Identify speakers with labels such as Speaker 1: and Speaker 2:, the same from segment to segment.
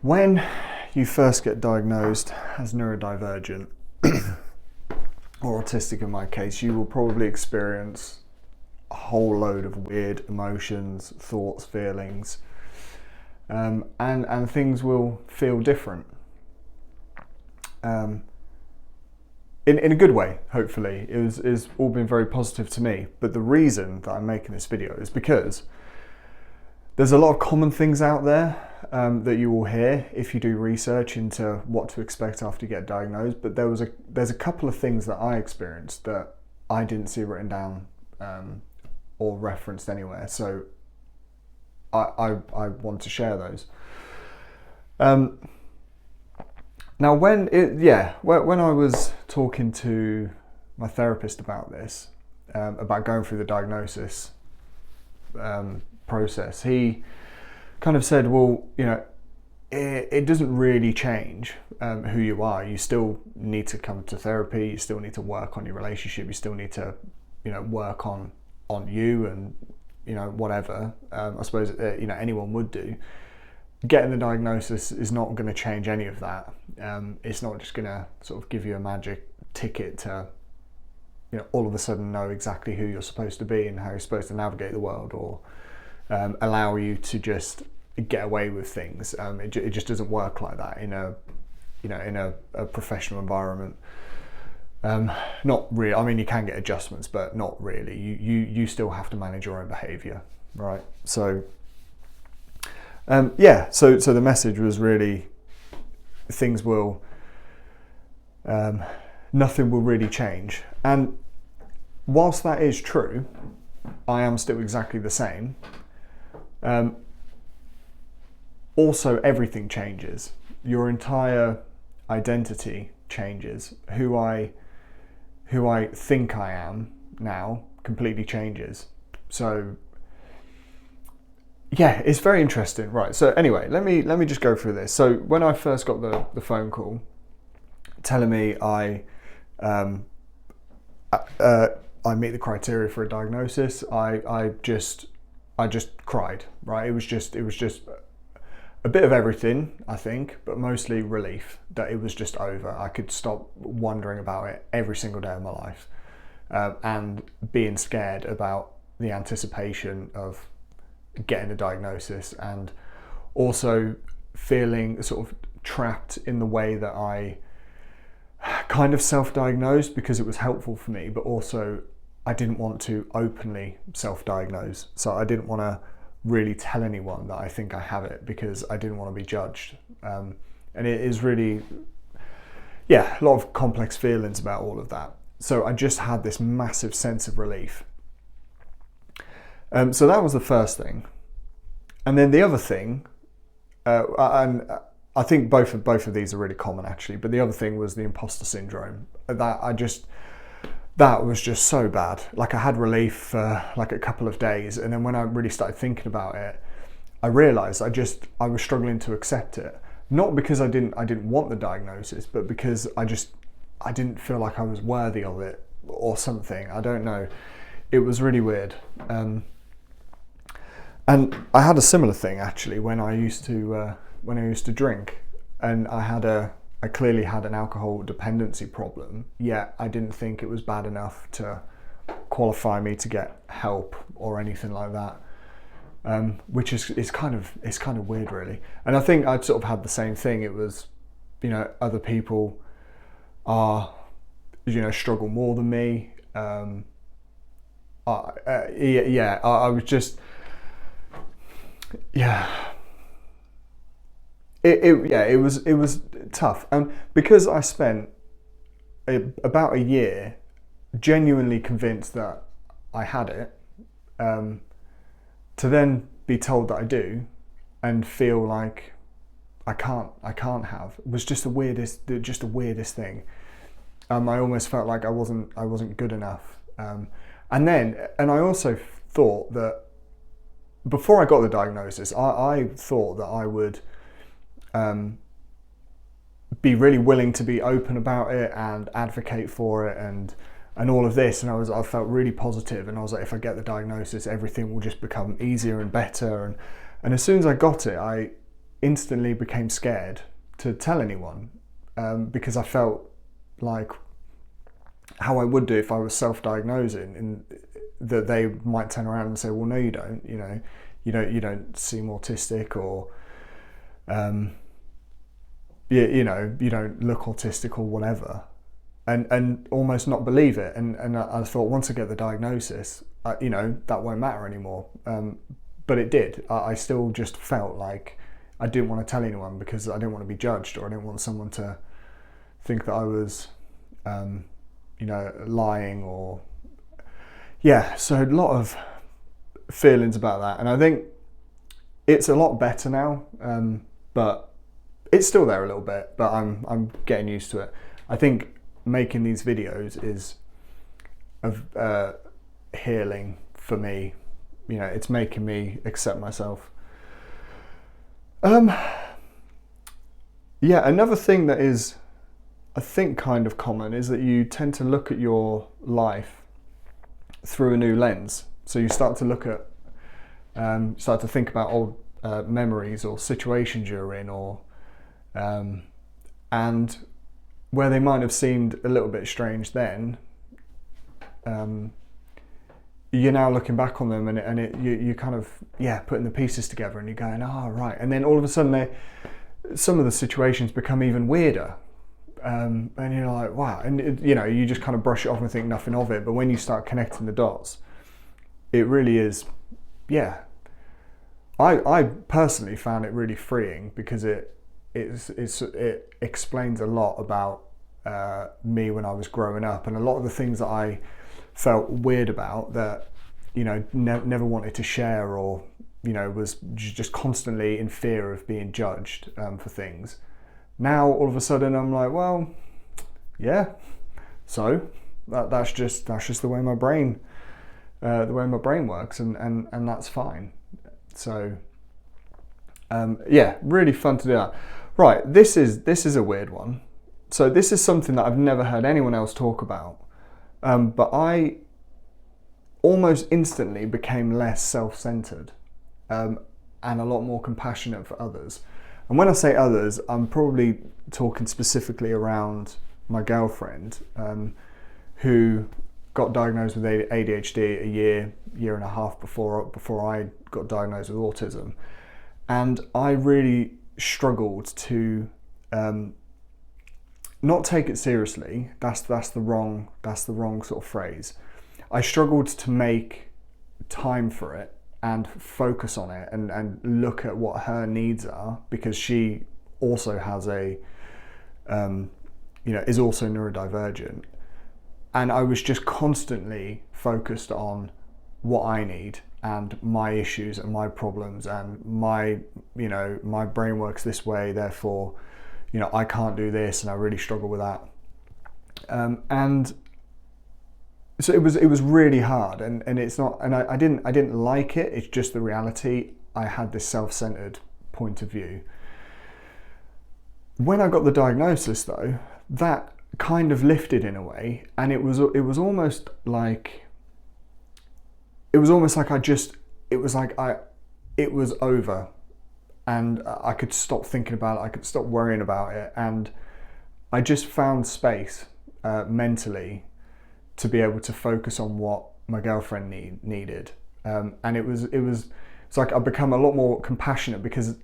Speaker 1: When you first get diagnosed as neurodivergent, or autistic in my case, you will probably experience a whole load of weird emotions, thoughts, feelings, and things will feel different. In a good way, hopefully. It's all been very positive to me. But the reason that I'm making this video is because there's a lot of common things out there that you will hear if you do research into what to expect after you get diagnosed. But there's a couple of things that I experienced that I didn't see written down or referenced anywhere. So I want to share those. Now, when I was talking to my therapist about this, about going through the diagnosis process, he kind of said, well, you know, it doesn't really change who you are. You still need to come to therapy. You still need to work on your relationship. You still need to, you know, work on you and, you know, whatever. I suppose, you know, anyone would do. Getting the diagnosis is not going to change any of that. It's not just going to sort of give you a magic ticket to, you know, all of a sudden know exactly who you're supposed to be and how you're supposed to navigate the world, or allow you to just get away with things. It just doesn't work like that in a professional environment. Not really. I mean, you can get adjustments, but not really. You still have to manage your own behaviour, right? So. So the message was really things will, nothing will really change. And whilst that is true, I am still exactly the same. Also, everything changes. Your entire identity changes. Who I think I am now completely changes. So. Yeah, it's very interesting. Right, so anyway, let me just go through this. So when I first got the phone call telling me I meet the criteria for a diagnosis, I just cried, right? It was just a bit of everything, I think, but mostly relief that it was just over. I could stop wondering about it every single day of my life, and being scared about the anticipation of getting a diagnosis, and also feeling sort of trapped in the way that I kind of self-diagnosed because it was helpful for me, but also I didn't want to openly self-diagnose. So I didn't want to really tell anyone that I think I have it because I didn't want to be judged. And it is really, a lot of complex feelings about all of that. So I just had this massive sense of relief. So that was the first thing, and then the other thing, and I think both of these are really common actually. But the other thing was the imposter syndrome. That was just so bad. Like, I had relief for like a couple of days, and then when I really started thinking about it, I realised I was struggling to accept it. Not because I didn't want the diagnosis, but because I didn't feel like I was worthy of it or something. I don't know. It was really weird. And I had a similar thing actually when I used to drink, and I clearly had an alcohol dependency problem. Yet I didn't think it was bad enough to qualify me to get help or anything like that, which is kind of weird, really. And I think I'd sort of had the same thing. It was, you know, other people struggle more than me. I was just. It was tough, because I spent about a year genuinely convinced that I had it, to then be told that I do, and feel like I can't have, was just the weirdest thing. I almost felt like I wasn't good enough, and I also thought that. Before I got the diagnosis, I thought that I would be really willing to be open about it and advocate for it and all of this, and I felt really positive, and I was like, if I get the diagnosis, everything will just become easier and better. And as soon as I got it, instantly became scared to tell anyone, because I felt like how I would do if I was self-diagnosing, and that they might turn around and say, well, no, you don't, you don't seem autistic, or you don't look autistic or whatever, and almost not believe it. And I thought, once I get the diagnosis, that won't matter anymore. But it did. I still just felt like I didn't want to tell anyone, because I didn't want to be judged, or I didn't want someone to think that I was, lying, or so a lot of feelings about that. And I think it's a lot better now, but it's still there a little bit, but I'm getting used to it. I think making these videos is of healing for me. It's making me accept myself. Another thing that is, I think, kind of common is that you tend to look at your life through a new lens. So you start to look at, start to think about old memories or situations you're in, or and where they might have seemed a little bit strange then, you're now looking back on them, and you kind of putting the pieces together, and you're going, oh right, and then all of a sudden some of the situations become even weirder, and you're like, wow, and you just kind of brush it off and think nothing of it. But when you start connecting the dots, it really is, I personally found it really freeing, because it explains a lot about me when I was growing up, and a lot of the things that I felt weird about, that never wanted to share, or was just constantly in fear of being judged for things. Now all of a sudden I'm like, well, so that's just the way my brain works, and that's fine. So really fun to do that. Right, this is a weird one. So this is something that I've never heard anyone else talk about, but I almost instantly became less self-centered, and a lot more compassionate for others. And when I say others, I'm probably talking specifically around my girlfriend, who got diagnosed with ADHD a year and a half before I got diagnosed with autism. And I really struggled to not take it seriously. That's the wrong sort of phrase. I struggled to make time for it and focus on it, and look at what her needs are, because she also has is also neurodivergent. And I was just constantly focused on what I need, and my issues and my problems, and my brain works this way, therefore, I can't do this, and I really struggle with that. And so it was really hard, and it's not, and I didn't like it. It's just the reality. I had this self-centered point of view. When I got the diagnosis, though, that kind of lifted in a way, and it was almost like it was over, and I could stop thinking about it. I could stop worrying about it, and I just found space mentally to be able to focus on what my girlfriend needed, and it's like I've become a lot more compassionate, because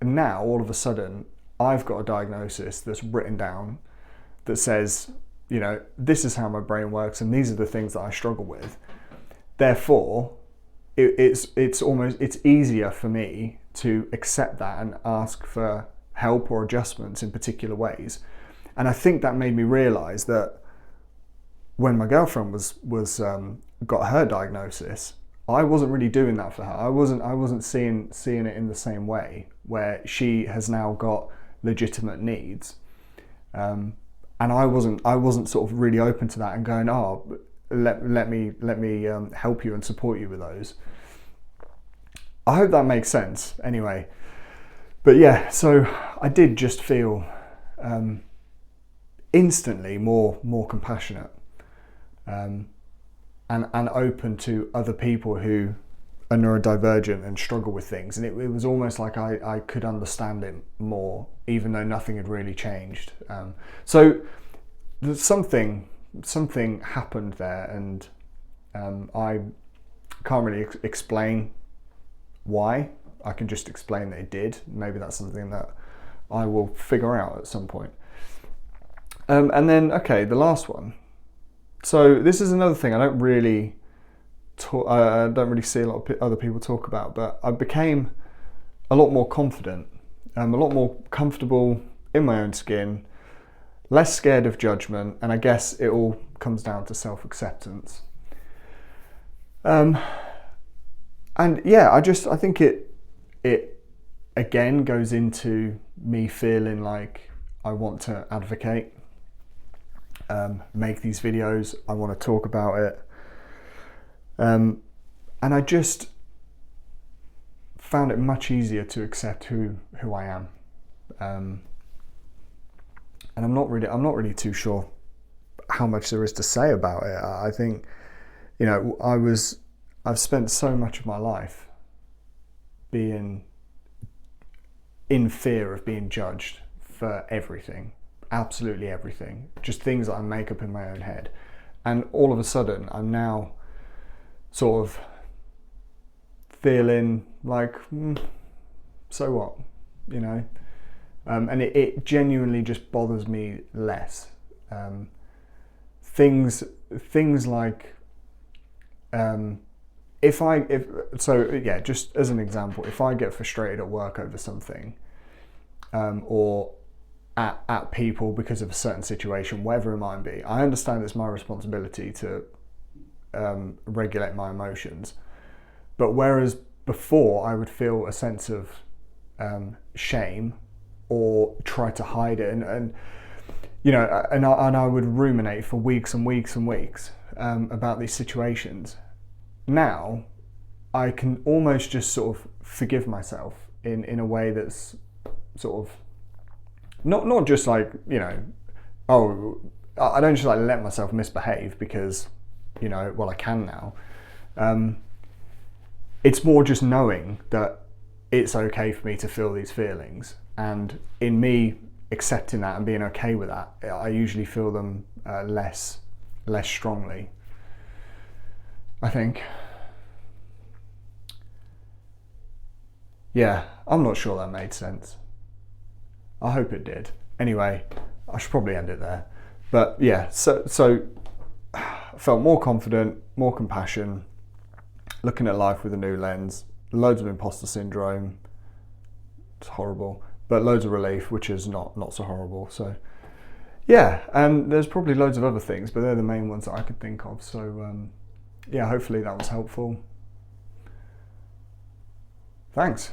Speaker 1: now all of a sudden I've got a diagnosis that's written down that says, this is how my brain works, and these are the things that I struggle with. Therefore, it's easier for me to accept that and ask for help or adjustments in particular ways. And I think that made me realise that when my girlfriend got her diagnosis, I wasn't really doing that for her. I wasn't seeing it in the same way, where she has now got legitimate needs, and I wasn't sort of really open to that and going, oh, let me help you and support you with those. I hope that makes sense. Anyway, but so I did just feel instantly more compassionate, and open to other people who a neurodivergent and struggle with things, and it was almost like I could understand it more, even though nothing had really changed. So there's something happened there, and I can't really explain why. I can just explain that it did. Maybe that's something that I will figure out at some point. And then, okay, the last one. So this is another thing I don't really see a lot of other people talk about, but I became a lot more confident, a lot more comfortable in my own skin, less scared of judgment, and I guess it all comes down to self-acceptance. And yeah, I think it again goes into me feeling like I want to advocate, make these videos, I want to talk about it. And I just found it much easier to accept who I am. And I'm not really too sure how much there is to say about it. I think, you know, I've spent so much of my life being in fear of being judged for everything, absolutely everything, just things that I make up in my own head. And all of a sudden, I'm now sort of feeling like, so what, you know? And it genuinely just bothers me less. Things like, just as an example, if I get frustrated at work over something, or at people because of a certain situation, whatever it might be, I understand it's my responsibility to regulate my emotions. But whereas before I would feel a sense of shame or try to hide it, and you know, and I would ruminate for weeks and weeks and weeks about these situations. Now I can almost just sort of forgive myself in a way that's sort of not just like, you know, oh, I don't just like let myself misbehave because, you know, well, I can now. It's more just knowing that it's okay for me to feel these feelings, and in me accepting that and being okay with that, I usually feel them less strongly, I think. Yeah, I'm not sure that made sense. I hope it did. Anyway, I should probably end it there. But yeah, so I felt more confident, more compassion, looking at life with a new lens, loads of imposter syndrome. It's horrible, but loads of relief, which is not so horrible. So yeah, and there's probably loads of other things, but they're the main ones that I could think of. So yeah, hopefully that was helpful. Thanks.